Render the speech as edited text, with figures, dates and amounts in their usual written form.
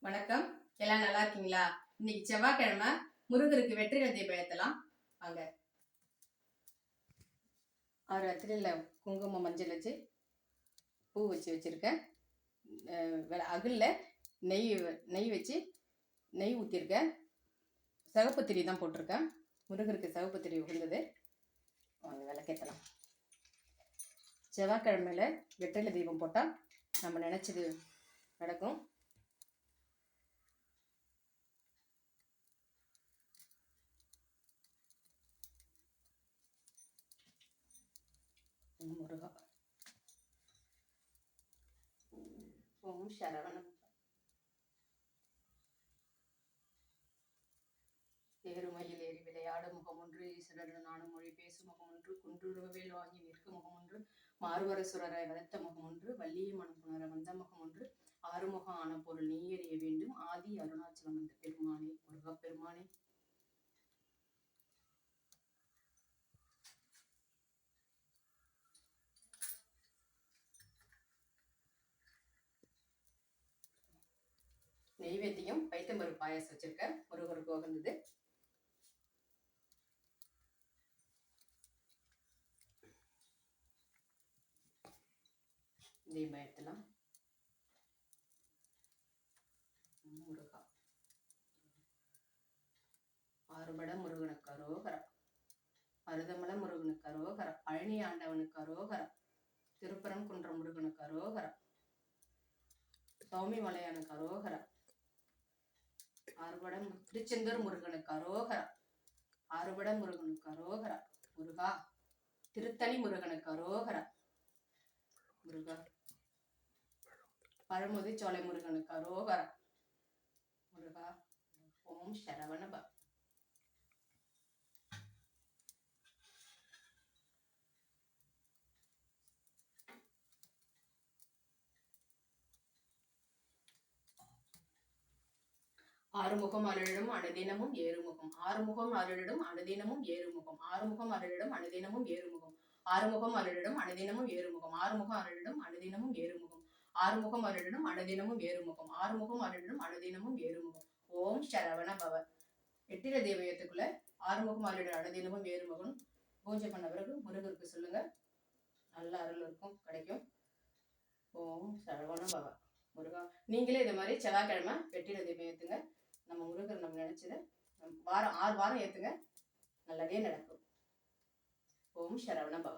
வணக்கம். எல்லாம் நல்லா இருக்கீங்களா? இன்னைக்கு செவ்வாய்க்கிழமை, முருகருக்கு வெற்றிலை தீபம் ஏத்தலாம் வாங்க. 6 வெற்றிலையில குங்குமம் மஞ்சள் வச்சு பூ வச்சிருக்கேன். அகல்ல நெய் வச்சு நெய் ஊற்றிருக்கேன். சிவப்பு திரி தான் போட்டிருக்கேன். முருகருக்கு சிவப்பு திரி உகந்தது. வாங்க விளக்கேற்றலாம். செவ்வாய்க்கிழமையில வெற்றிலை தீபம் போட்டால் நம்ம நினச்சது நடக்கும். முருகா ஓம் சரவணம். ஏறுமயில் ஏறி விளையாடு முகம் ஒன்று, ஈஸ்வரன் நானும் மொழி பேசும் முகம் ஒன்று, குன்றுருவேல் வாங்கி நிற்கும் முகம் ஒன்று, மாறுவர சுரரை வளர்த்த முகம் ஒன்று, வள்ளியை மனம் புணர வந்த முகம் ஒன்று, ஆறுமுகம் ஆன பொருள் நீ எறிய வேண்டும், ஆதி அருணாச்சலம் வந்த பெருமானே, முருகா பெருமானே. நெய்வேத்தியம் பைத்தம்பருப்பு பாயாசம் வச்சிருக்கேன். முருகருக்கு உகந்தது. தீபம் ஏற்றலாம். முருகா ஆறுபட முருகனுக்கு அரோகரா, மருதமல முருகனுக்கு அரோகரா, பழனி ஆண்டவனுக்கு அரோகரா, திருப்பரங்குன்ற முருகனுக்கு அரோகரா, சௌமி மலையானுக்கு அரோகரா, ஆறுபடம் திருச்செந்தூர் முருகனுக்கு அரோகரா, ஆறுபட முருகனுக்கு அரோகரா, முருகா திருத்தணி முருகனுக்கு அரோகரா, முருகா பழமுதி சோலை முருகனுக்கு அரோகரா, முருகா ஓம் சரவணப. ஆறுமுகம் அருளிடும் அனுதினமும் ஏறுமுகம், ஆறுமுகம் அருளிடும் அனுதினமும் ஏறுமுகம், ஆறுமுகம் அருளிடும் அனுதினமும் ஏறுமுகம், ஆறுமுகம் அருளிடும் அனுதினமும் ஏறுமுகம், ஆறுமுகம் அருளிடும் அனுதினமும் ஏறுமுகம், ஆறுமுகம் அருளிடும் அனுதினமும் ஏறுமுகம், ஆறுமுகம் அருளிடும் அனுதினமும் ஏறுமுகம். ஓம் சரவண பவ. வெற்றிலை தேவயத்துக்குள்ள ஆறுமுகம் அருளிடும் அனுதினமும் ஏறுமுகம் பூஜை பண்ண பிறகு முருகருக்கு சொல்லுங்க, நல்ல அருள் இருக்கும், கிடைக்கும். ஓம் சரவண பவ. முருகா நீங்களே இது மாதிரி செவ்வாய்க்கிழமை வெற்றிலை தீபம் ஏற்றுங்க. நம்ம முருகர் நம்ம நினைச்சத வாரம் 6 வாரம் ஏற்றுங்க, நல்லதே நடக்கும். ஓம் சரவண பவ.